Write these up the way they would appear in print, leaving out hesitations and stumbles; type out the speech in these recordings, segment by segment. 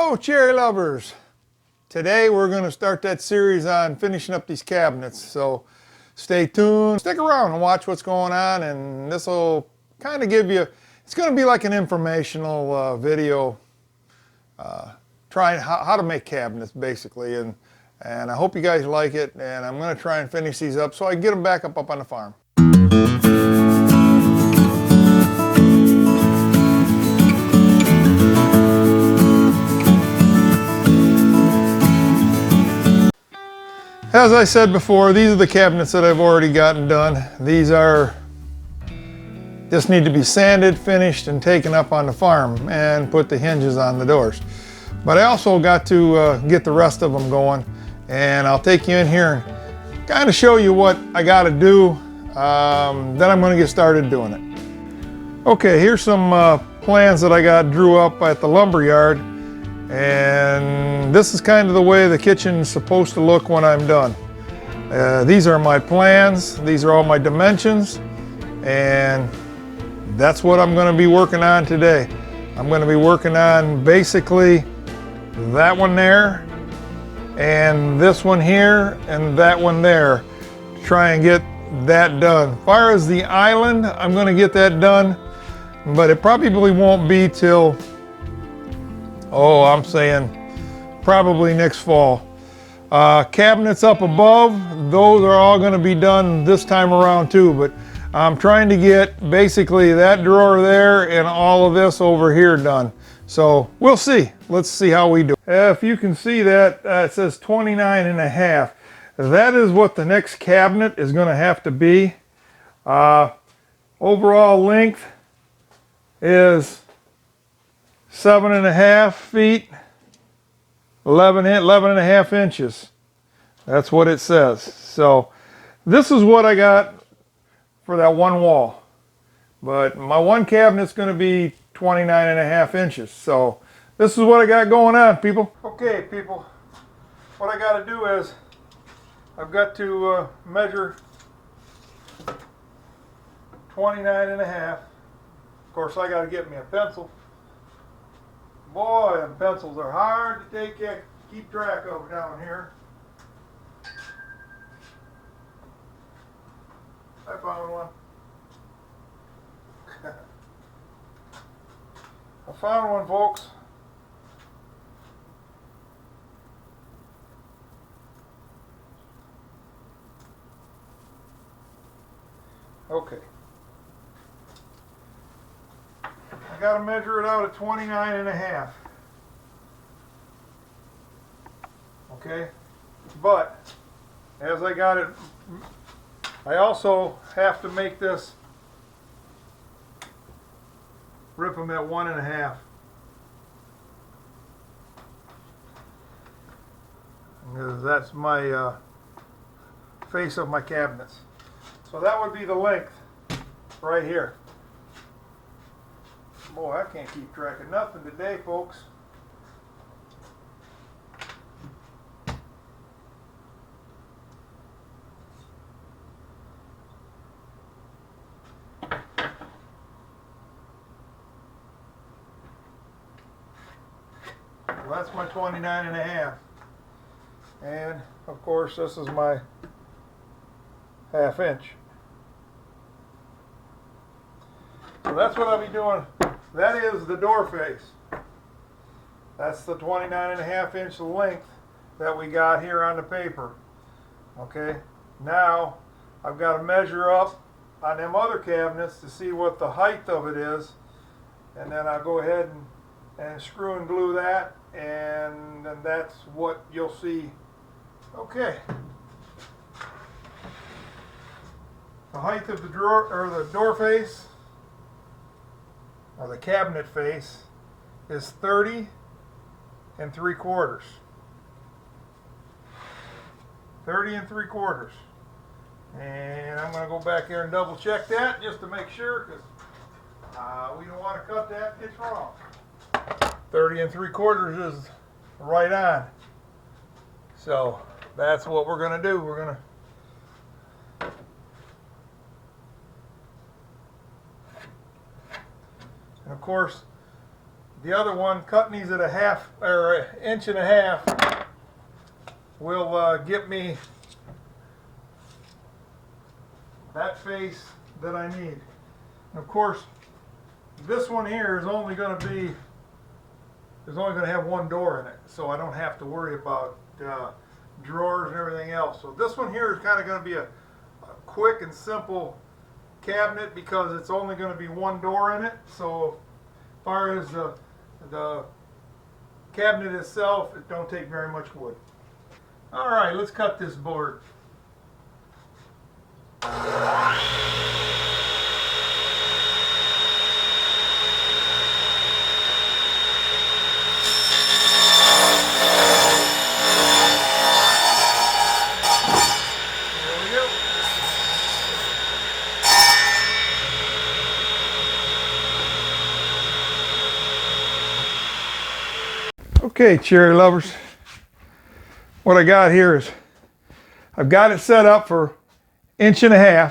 Hello cherry lovers! Today we're going to start that series on finishing up these cabinets, so stay tuned, stick around and watch what's going on, and this will kind of give you, it's going to be like an informational video trying how to make cabinets basically, and I hope you guys like it, and I'm going to try and finish these up so I can get them back up on the farm. As I said before, these are the cabinets that I've already gotten done. These just need to be sanded, finished, and taken up on the farm and put the hinges on the doors. But I also got to get the rest of them going, and I'll take you in here and kind of show you what I got to do. Then I'm going to get started doing it. Okay, here's some plans that I got drew up at the lumber yard. And this is kind of the way the kitchen's supposed to look when I'm done. These are my plans, these are all my dimensions, and that's what I'm going to be working on today. I'm going to be working on basically that one there, and this one here, and that one there, to try and get that done. As far as the island, I'm going to get that done, but it probably won't be till I'm saying probably next fall. Cabinets up above, those are all going to be done this time around too, but I'm trying to get basically that drawer there and all of this over here done. So we'll see. Let's see how we do. If you can see that, it says 29.5. That is what the next cabinet is going to have to be. Overall length is 7.5 feet, 11.5 inches. That's what it says. So this is what I got for that one wall. But my one cabinet's going to be 29.5 inches. So this is what I got going on, people. Okay, people. What I got to do is I've got to measure 29.5. Of course, I got to get me a pencil. Boy, them pencils are hard to keep track of down here. I found one. I found one, folks. Okay. I got to measure it out at 29.5. Okay, but as I got it, I also have to make this, rip them at 1.5. Because that's my face of my cabinets. So that would be the length right here. Boy, I can't keep track of nothing today, folks. Well, that's my 29.5. And of course, this is my 1/2 inch. So that's what I'll be doing. That is the door face. That's the 29.5 inch length that we got here on the paper. Okay, now I've got to measure up on them other cabinets to see what the height of it is, and then I'll go ahead and screw and glue that, and then that's what you'll see. Okay. The height of the drawer, or the door face, or the cabinet face, is 30 3/4. 30 3/4. And I'm going to go back here and double check that just to make sure, because we don't want to cut that. It's wrong. 30 3/4 is right on. So that's what we're going to do. We're going to And of course, The other one, cutting these at a half or an inch and a half, will get me that face that I need. And of course, this one here is only going to be, there's only going to have one door in it, so I don't have to worry about drawers and everything else. So this one here is kind of going to be a quick and simple cabinet because it's only going to be one door in it. So as far as the cabinet itself, it don't take very much wood. All right, let's cut this board. Okay, cherry lovers, what I got here is I've got it set up for 1.5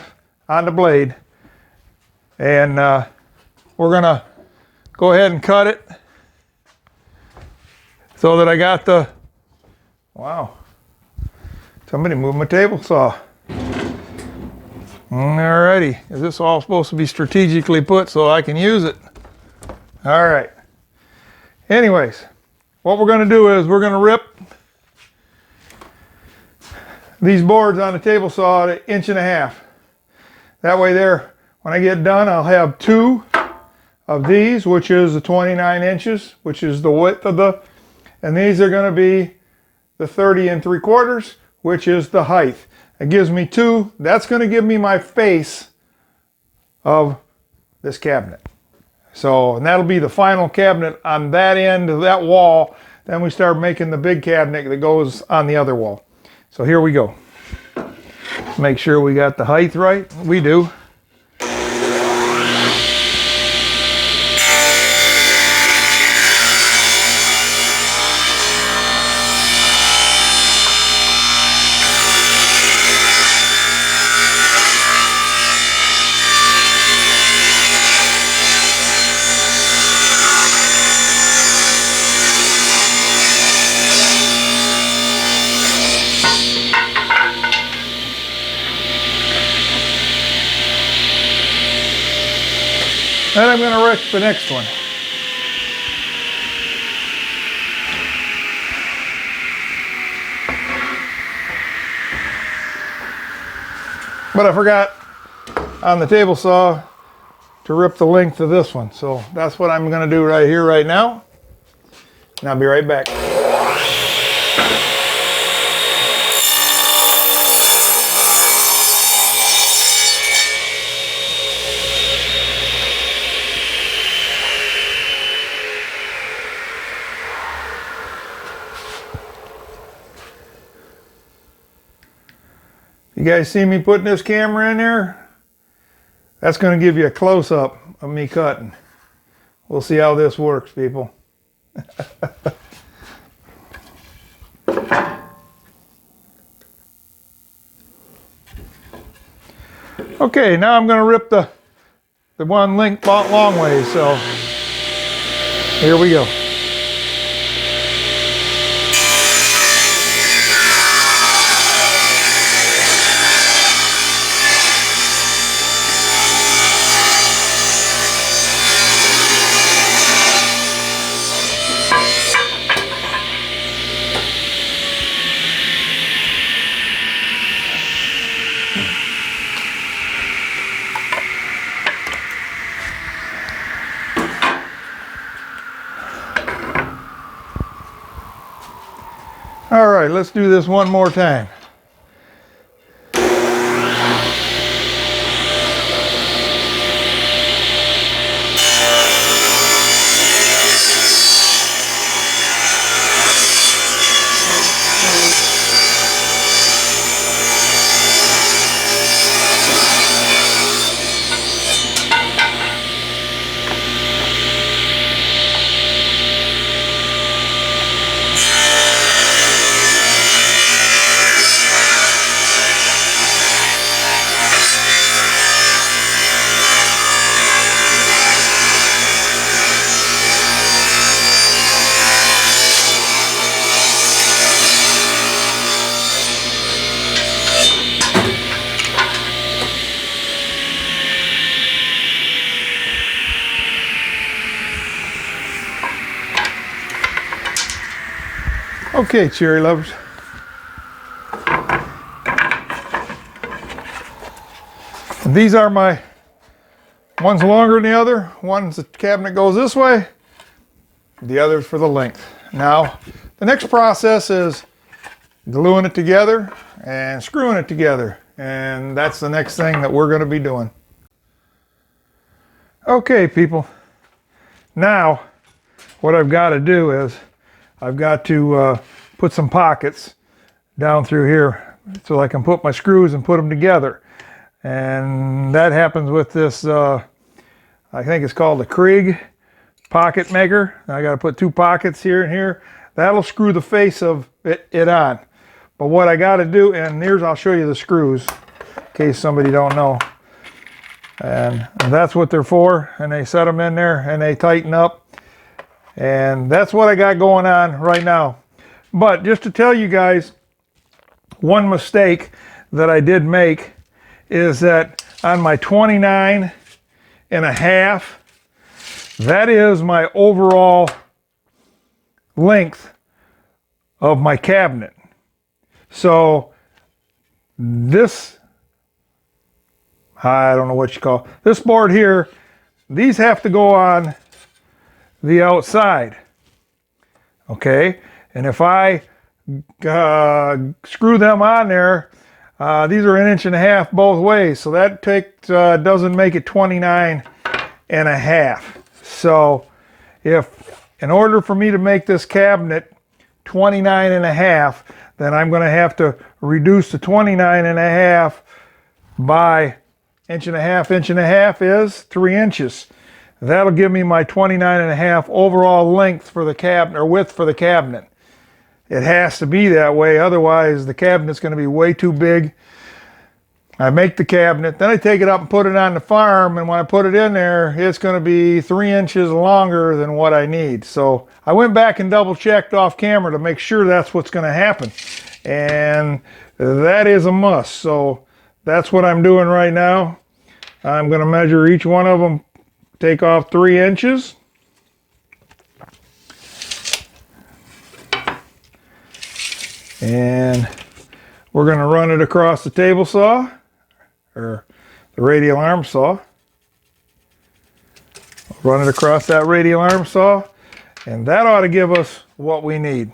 inches on the blade, and we're gonna go ahead and cut it so that I got the, wow, somebody moved my table saw. Alrighty, is this all supposed to be strategically put so I can use it? All right, anyways, what we're going to do is we're going to rip these boards on the table saw at 1.5 inches. That way there, when I get done, I'll have 2 of these, which is the 29 inches, which is the width of the, and these are going to be the 30 3/4, which is the height. It gives me 2. That's going to give me my face of this cabinet. So, and that'll be the final cabinet on that end of that wall. Then we start making the big cabinet that goes on the other wall. So here we go. Make sure we got the height right. We do. Then I'm going to wreck the next one. But I forgot on the table saw to rip the length of this one. So that's what I'm going to do right here, right now. And I'll be right back. You guys see me putting this camera in there? That's going to give you a close-up of me cutting. We'll see how this works, people. Okay, now I'm going to rip the one length long way, so here we go. All right, let's do this one more time. Okay, cherry lovers. And these are my, one's longer than the other. One's the cabinet goes this way, the other's for the length. Now, the next process is gluing it together and screwing it together. And that's the next thing that we're going to be doing. Okay, people. Now, what I've got to do is I've got to put some pockets down through here so I can put my screws and put them together. And that happens with this, I think it's called the Kreg pocket maker. I got to put 2 pockets here and here. That'll screw the face of it on. But what I got to do, and here's, I'll show you the screws in case somebody don't know. And that's what they're for. And they set them in there and they tighten up. And that's what I got going on right now. But just to tell you guys, one mistake that I did make is that on my 29 and a half, that is my overall length of my cabinet. So this, I don't know what you call this board here, these have to go on the outside. Okay, and if I screw them on there, these are 1.5 inches both ways, so that doesn't make it 29 and a half. So if in order for me to make this cabinet 29 and a half, then I'm going to have to reduce the 29 and a half by 1.5 inches. 1.5 inches is 3 inches. That'll give me my 29 and a half overall length for the cabinet, or width for the cabinet. It has to be that way, otherwise the cabinet's going to be way too big. I make the cabinet, then I take it up and put it on the farm, and when I put it in there, it's going to be 3 inches longer than what I need. So I went back and double checked off camera to make sure that's what's going to happen. And that is a must. So that's what I'm doing right now. I'm going to measure each one of them, take off 3 inches. And we're going to run it across the table saw, or the radial arm saw. Run it across that radial arm saw, and that ought to give us what we need.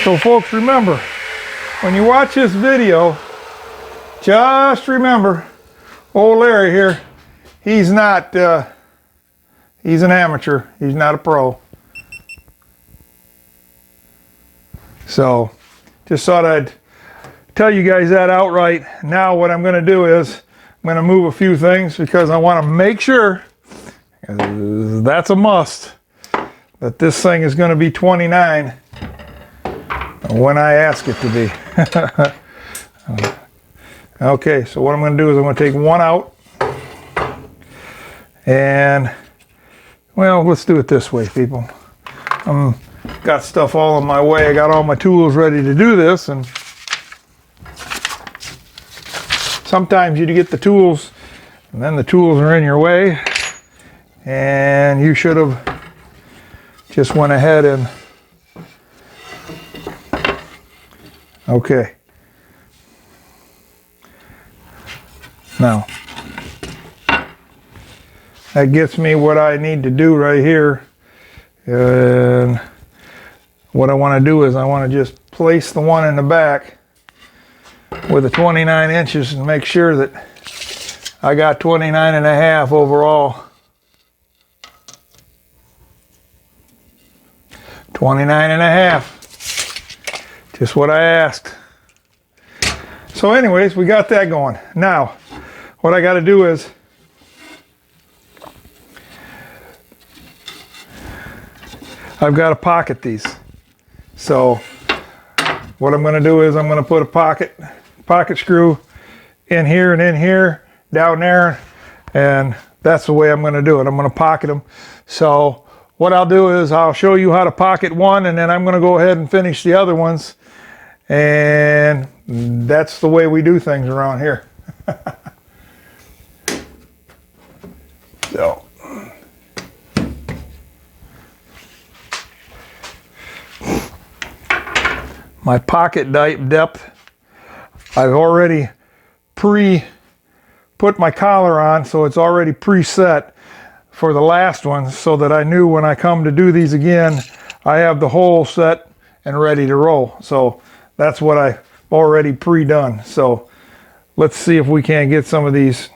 So folks, remember, when you watch this video, just remember, old Larry here, he's not, he's an amateur, he's not a pro. So, just thought I'd tell you guys that outright. Now what I'm going to do is, I'm going to move a few things because I want to make sure, that's a must, that this thing is going to be 29 when I ask it to be. Okay, so what I'm going to do is I'm going to take one out. And, well, let's do it this way, people. Got stuff all in my way. I got all my tools ready to do this, and sometimes you get the tools and then the tools are in your way, and you should have just went ahead and okay. Now, that gets me what I need to do right here. And what I want to do is I want to just place the one in the back with the 29 inches and make sure that I got 29 and a half overall. 29 and a half. Just what I asked. So anyways, we got that going. Now, what I got to do is I've got to pocket these. So what I'm going to do is I'm going to put a pocket screw in here and in here, down there, and that's the way I'm going to do it. I'm going to pocket them. So what I'll do is I'll show you how to pocket one, and then I'm going to go ahead and finish the other ones. And that's the way we do things around here. So my pocket depth, I've already put my collar on, so it's already preset for the last one, so that I knew when I come to do these again, I have the hole set and ready to roll. So that's what I've already pre-done. So let's see if we can't get some of these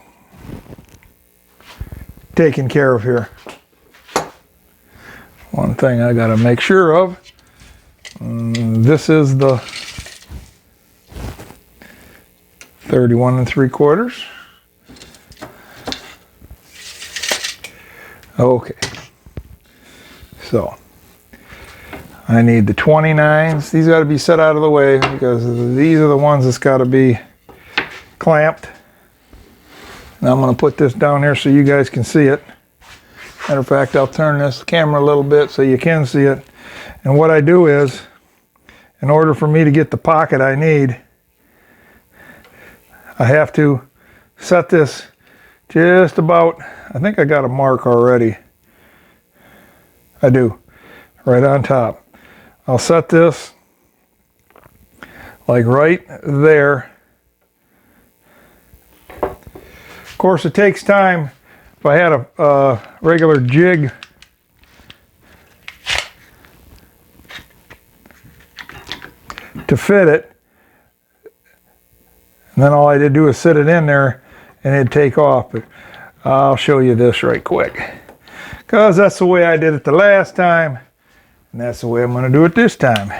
taken care of here. One thing I got to make sure of, this is the 31 3/4. Okay, so I need the 29s. These got to be set out of the way because these are the ones that's got to be clamped. Now I'm going to put this down here so you guys can see it. Matter of fact, I'll turn this camera a little bit so you can see it. And what I do is, in order for me to get the pocket I need, I have to set this just about, I think I got a mark already. I do, right on top. I'll set this like right there. Of course, it takes time. If I had a regular jig, to fit it, and then all I did do is sit it in there and it'd take off. But I'll show you this right quick, because that's the way I did it the last time, and that's the way I'm going to do it this time.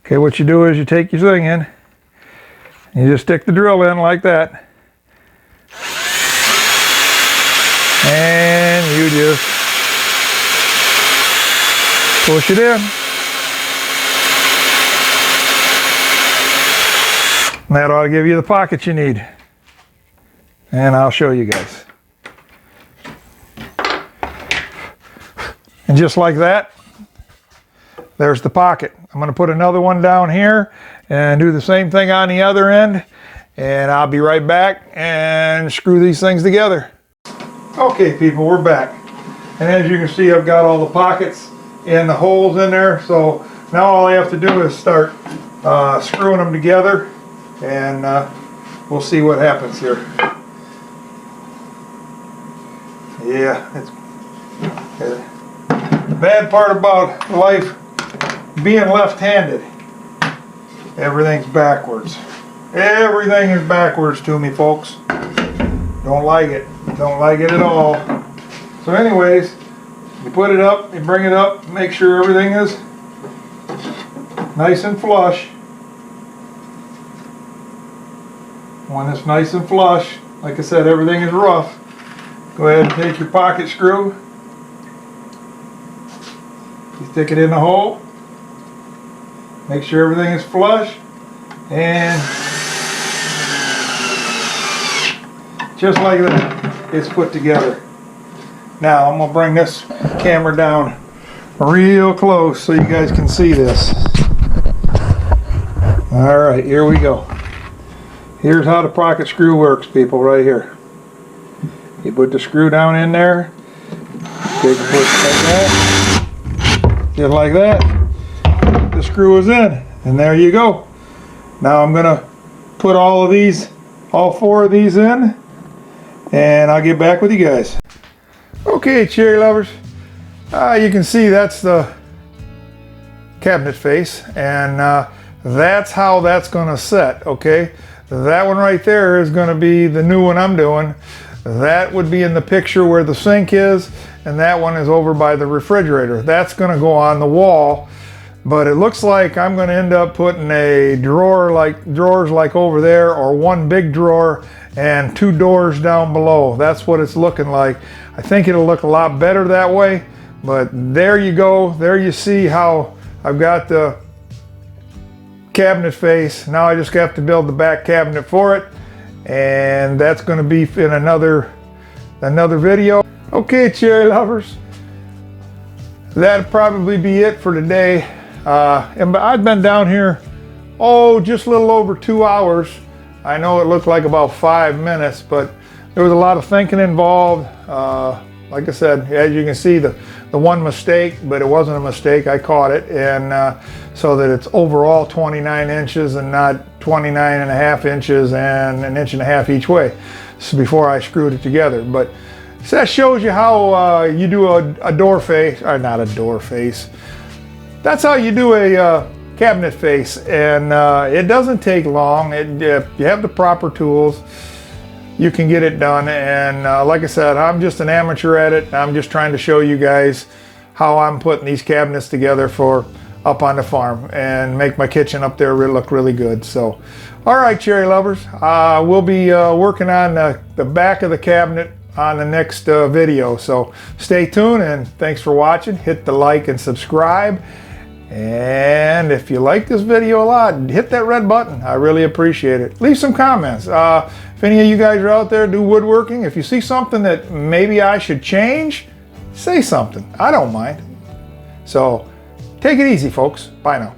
Okay, what you do is you take your thing in, and you just stick the drill in like that, and you just push it in. And that ought to give you the pocket you need. And I'll show you guys. And just like that, there's the pocket. I'm going to put another one down here and do the same thing on the other end, and I'll be right back and screw these things together. Okay people, we're back, and as you can see, I've got all the pockets and the holes in there. So now all I have to do is start screwing them together, and we'll see what happens here. Yeah, the bad part about life being left-handed, everything's backwards. Everything is backwards to me, folks. Don't like it. Don't like it at all. So anyways, you put it up, you bring it up, make sure everything is nice and flush. When it's nice and flush, like I said, everything is rough. Go ahead and take your pocket screw. You stick it in the hole. Make sure everything is flush, and just like that, it's put together. Now I'm going to bring this camera down real close so you guys can see this. Alright, here we go. Here's how the pocket screw works, people, right here. You put the screw down in there, take a push like that, just like that. The screw is in, and there you go. Now I'm gonna put all four of these in, and I'll get back with you guys. Okay, cherry lovers, you can see that's the cabinet face, and that's how that's gonna set. Okay, that one right there is gonna be the new one I'm doing. That would be in the picture where the sink is, and that one is over by the refrigerator. That's going to go on the wall, but it looks like I'm going to end up putting a drawers like over there, or one big drawer and 2 doors down below. That's what it's looking like. I think it'll look a lot better that way, but there you go. There you see how I've got the cabinet face. Now I just have to build the back cabinet for it, and that's going to be in another video. Okay, cherry lovers, that'll probably be it for today. And I've been down here just a little over 2 hours. I know it looked like about 5 minutes, but there was a lot of thinking involved. Like I said, as you can see, the one mistake, but it wasn't a mistake, I caught it, and so that it's overall 29 inches and not 29 and a half inches and 1.5 inches each way. This is before I screwed it together. But so that shows you how you do a door face, or not a door face. That's how you do a cabinet face, and it doesn't take long. If you have the proper tools, you can get it done. And like I said, I'm just an amateur at it. I'm just trying to show you guys how I'm putting these cabinets together for up on the farm and make my kitchen up there look really good. So, all right, cherry lovers, we'll be working on the back of the cabinet on the next video. So stay tuned, and thanks for watching. Hit the like and subscribe. And if you like this video a lot, hit that red button. I really appreciate it. Leave some comments. If any of you guys are out there do woodworking, if you see something that maybe I should change, say something. I don't mind. So take it easy, folks. Bye now.